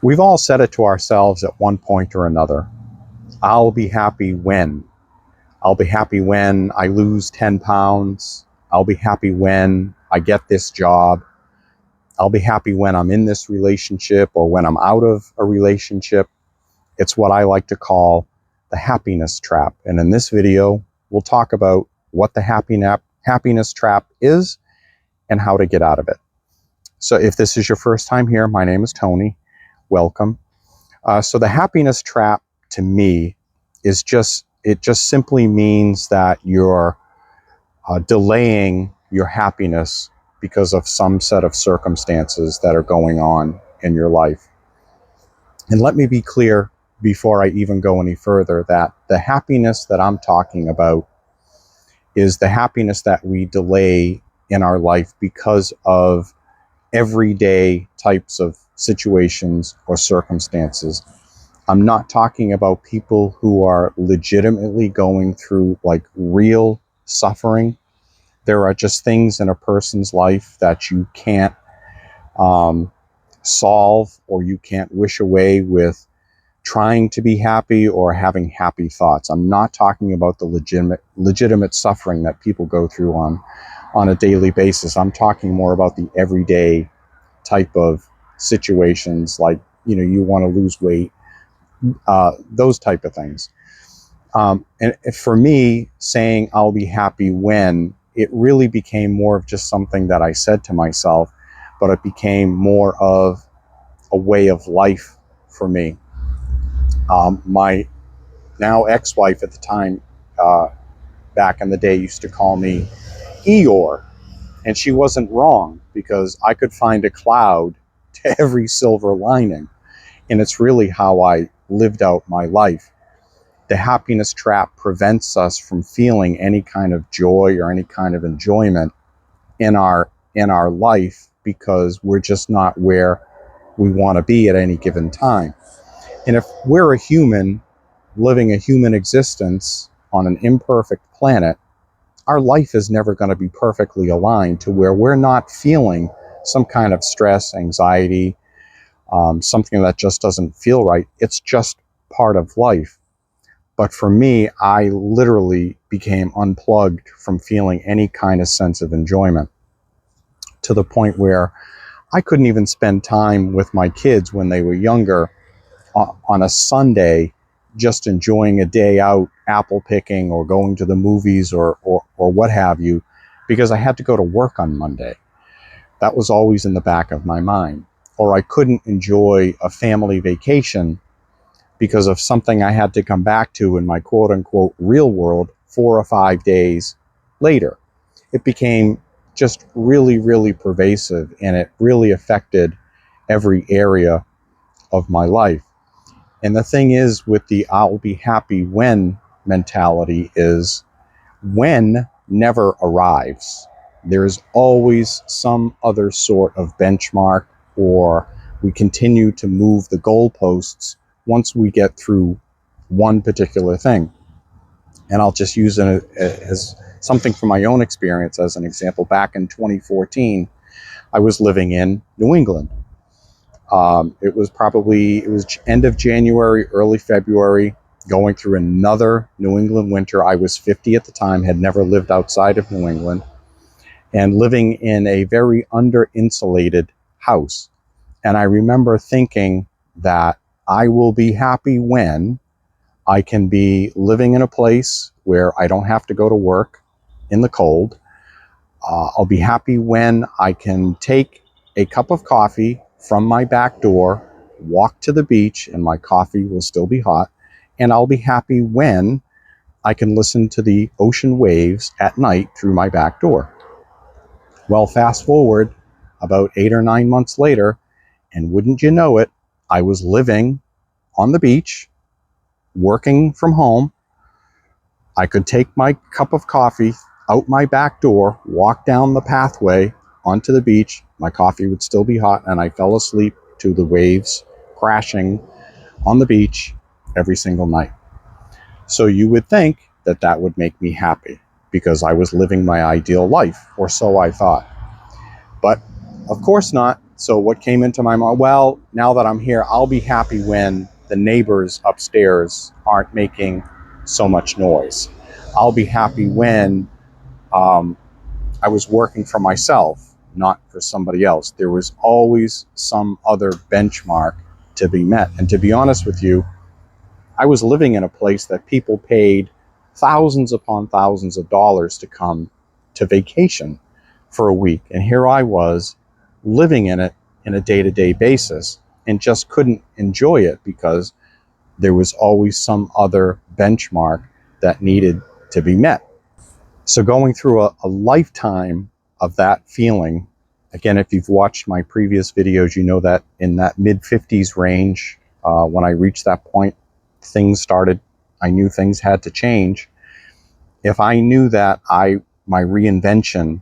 We've all said it to ourselves at one point or another. I'll be happy when. I'll be happy when I lose 10 pounds. I'll be happy when I get this job. I'll be happy when I'm in this relationship or when I'm out of a relationship. It's what I like to call the happiness trap. And in this video, we'll talk about what the happiness trap is and how to get out of it. So if this is your first time here, my name is Tony. Welcome. So the happiness trap to me is just simply means that you're delaying your happiness because of some set of circumstances that are going on in your life. And let me be clear before I even go any further that the happiness that I'm talking about is the happiness that we delay in our life because of everyday types of situations or circumstances. I'm not talking about people who are legitimately going through like real suffering. There are just things in a person's life that you can't solve or you can't wish away with trying to be happy or having happy thoughts. I'm not talking about the legitimate suffering that people go through on a daily basis. I'm talking more about the everyday type of situations, like, you want to lose weight, those type of things. And for me, saying I'll be happy when, it really became more of just something that I said to myself, but it became more of a way of life for me. My now ex-wife at the time, back in the day, used to call me Eeyore. And she wasn't wrong, because I could find a cloud to every silver lining. And it's really how I lived out my life. The happiness trap prevents us from feeling any kind of joy or any kind of enjoyment in our life, because we're just not where we want to be at any given time. And if we're a human living a human existence on an imperfect planet, our life is never going to be perfectly aligned to where we're not feeling some kind of stress, anxiety, something that just doesn't feel right. It's just part of life. But for me, I literally became unplugged from feeling any kind of sense of enjoyment, to the point where I couldn't even spend time with my kids when they were younger on a Sunday, just enjoying a day out apple picking or going to the movies or what have you, because I had to go to work on Monday. That was always in the back of my mind. Or I couldn't enjoy a family vacation because of something I had to come back to in my quote unquote real world 4 or 5 days later. It became just really, really pervasive, and it really affected every area of my life. And the thing is, with the I'll be happy when mentality, is when never arrives. There's always some other sort of benchmark, or we continue to move the goalposts once we get through one particular thing. And I'll just use it as something from my own experience as an example. Back in 2014, I was living in New England. It was end of January, early February, going through another New England winter. I was 50 at the time, had never lived outside of New England, and living in a very underinsulated house. And I remember thinking that I will be happy when I can be living in a place where I don't have to go to work in the cold. I'll be happy when I can take a cup of coffee from my back door, walk to the beach, and my coffee will still be hot. And I'll be happy when I can listen to the ocean waves at night through my back door. Well, fast forward about 8 or 9 months later, and wouldn't you know it, I was living on the beach, working from home. I could take my cup of coffee out my back door, walk down the pathway onto the beach. My coffee would still be hot, and I fell asleep to the waves crashing on the beach every single night. So you would think that that would make me happy, because I was living my ideal life, or so I thought. But of course not. So what came into my mind, well, now that I'm here, I'll be happy when the neighbors upstairs aren't making so much noise. I'll be happy when I was working for myself, not for somebody else. There was always some other benchmark to be met. And to be honest with you, I was living in a place that people paid thousands upon thousands of dollars to come to vacation for a week. And here I was living in it in a day-to-day basis and just couldn't enjoy it because there was always some other benchmark that needed to be met. So going through a lifetime of that feeling, again, if you've watched my previous videos, you know that in that mid-50s range, when I reached that point, I knew things had to change. If I knew that my reinvention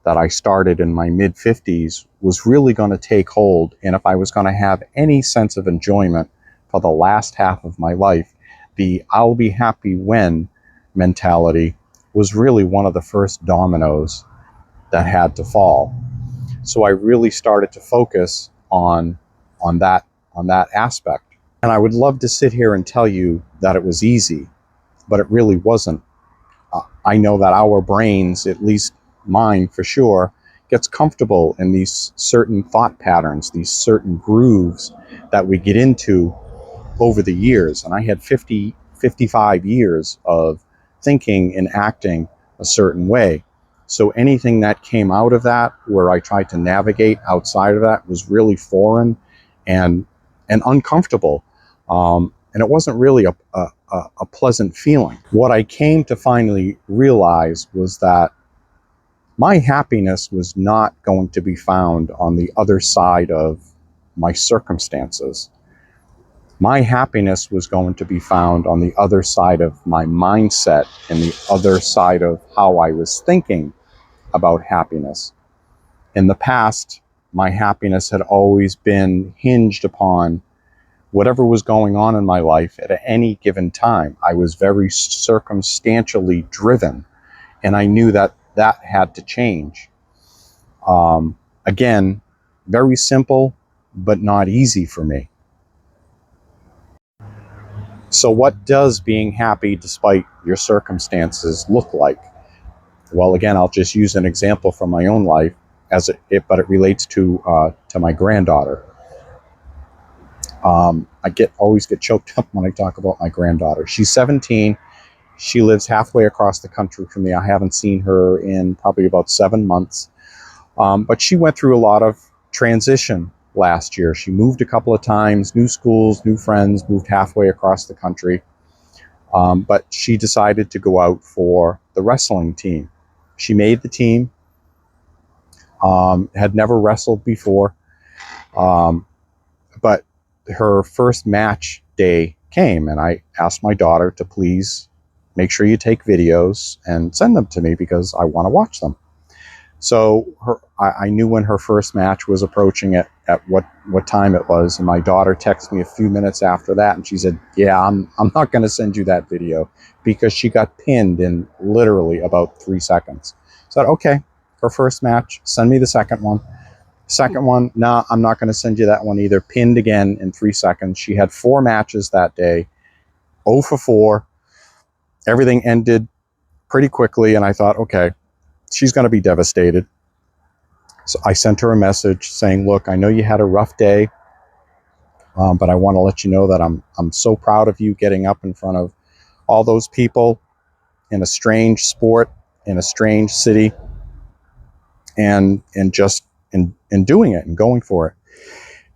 that I started in my mid-50s was really going to take hold, and if I was going to have any sense of enjoyment for the last half of my life, the I'll be happy when mentality was really one of the first dominoes that had to fall. So I really started to focus on that aspect. And I would love to sit here and tell you that it was easy, but it really wasn't. I know that our brains, at least mine for sure, gets comfortable in these certain thought patterns, these certain grooves that we get into over the years. And I had 55 years of thinking and acting a certain way. So anything that came out of that, where I tried to navigate outside of that, was really foreign and uncomfortable. And it wasn't really a pleasant feeling. What I came to finally realize was that my happiness was not going to be found on the other side of my circumstances. My happiness was going to be found on the other side of my mindset and the other side of how I was thinking about happiness. In the past, my happiness had always been hinged upon whatever was going on in my life at any given time. I was very circumstantially driven, and I knew that that had to change. Again, very simple, but not easy for me. So what does being happy despite your circumstances look like? Well, again, I'll just use an example from my own life, but it relates to my granddaughter. I always get choked up when I talk about my granddaughter. She's 17. She lives halfway across the country from me. I haven't seen her in probably about 7 months. But she went through a lot of transition last year. She moved a couple of times, new schools, new friends, moved halfway across the country. But she decided to go out for the wrestling team. She made the team, had never wrestled before, but her first match day came, and I asked my daughter to please make sure you take videos and send them to me because I want to watch them. So I knew when her first match was approaching at what time it was, and my daughter texted me a few minutes after that, and she said, "Yeah, I'm not going to send you that video," because she got pinned in literally about 3 seconds. So I said, "Okay, her first match, send me the second one." Second one, nah, I'm not going to send you that one either. Pinned again in 3 seconds. She had 4 matches that day, 0 for 4. Everything ended pretty quickly, and I thought, okay, she's going to be devastated. So I sent her a message saying, "Look, I know you had a rough day, but I want to let you know that I'm so proud of you getting up in front of all those people in a strange sport, in a strange city, and just in doing it and going for it."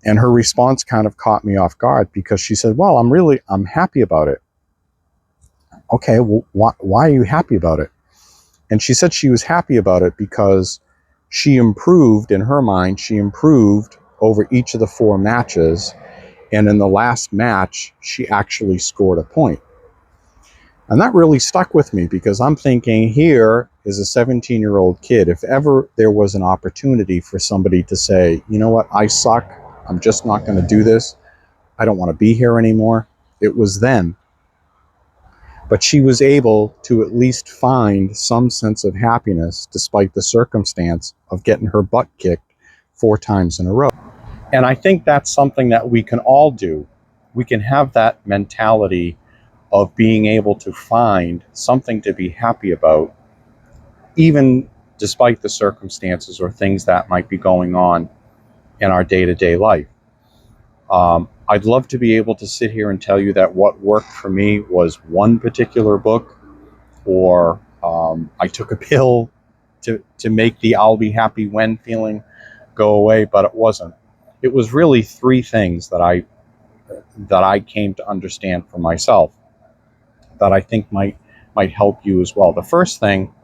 And her response kind of caught me off guard because she said, "Well, I'm happy about it." Okay, well, why are you happy about it? And she said she was happy about it because she improved, in her mind, she improved over each of the 4 matches. And in the last match, she actually scored a point. And that really stuck with me because I'm thinking, here is a 17-year-old kid. If ever there was an opportunity for somebody to say, "You know what, I suck. I'm just not going to do this. I don't want to be here anymore," it was then. But she was able to at least find some sense of happiness despite the circumstance of getting her butt kicked 4 times in a row. And I think that's something that we can all do. We can have that mentality of being able to find something to be happy about, even despite the circumstances or things that might be going on in our day-to-day life. I'd love to be able to sit here and tell you that what worked for me was one particular book, or I took a pill to make the I'll be happy when feeling go away, but it wasn't. It was really three things that I came to understand for myself that I think might help you as well. The first thing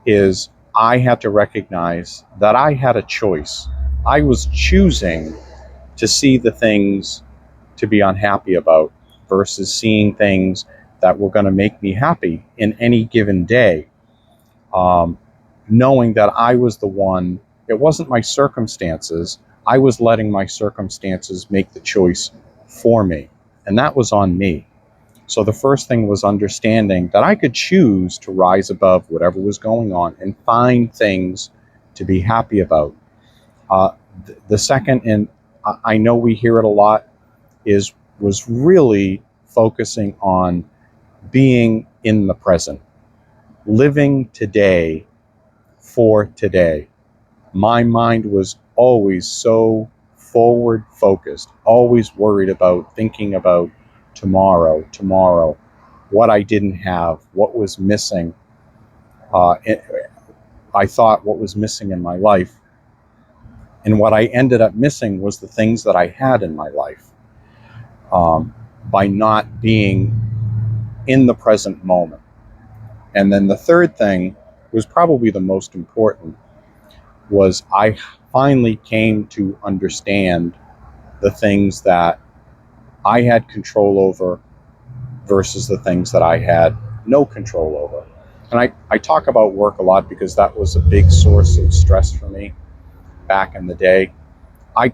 is I had to recognize that I had a choice. I was choosing to see the things to be unhappy about versus seeing things that were going to make me happy in any given day. Knowing that I was the one, it wasn't my circumstances. I was letting my circumstances make the choice for me. And that was on me. So the first thing was understanding that I could choose to rise above whatever was going on and find things to be happy about. The second, and I know we hear it a lot, was really focusing on being in the present, living today for today. My mind was always so forward focused, always worried about thinking about tomorrow, what I didn't have, what was missing. I thought what was missing in my life. And what I ended up missing was the things that I had in my life, by not being in the present moment. And then the third thing was probably the most important, was I finally came to understand the things that I had control over versus the things that I had no control over. And I talk about work a lot because that was a big source of stress for me back in the day. I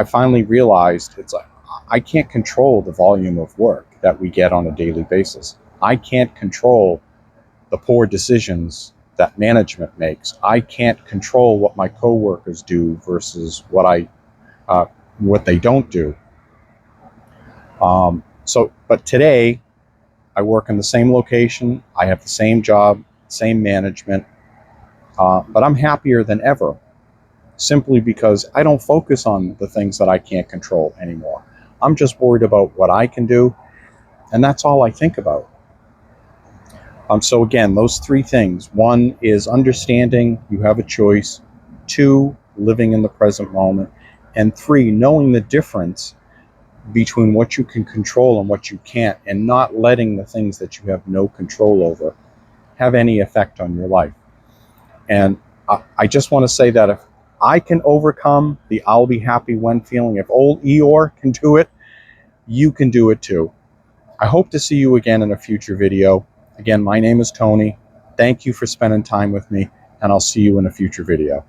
finally realized it's like I can't control the volume of work that we get on a daily basis. I can't control the poor decisions that management makes. I can't control what my coworkers do versus what they don't do. But today I work in the same location. I have the same job, same management, but I'm happier than ever, simply because I don't focus on the things that I can't control anymore. I'm just worried about what I can do, and that's all I think about. So again, those three things. One is understanding you have a choice. Two, living in the present moment. And three, knowing the difference between what you can control and what you can't, and not letting the things that you have no control over have any effect on your life. And I just want to say that if I can overcome the I'll be happy when feeling, if old Eeyore can do it, you can do it too. I hope to see you again in a future video. Again, my name is Tony. Thank you for spending time with me, and I'll see you in a future video.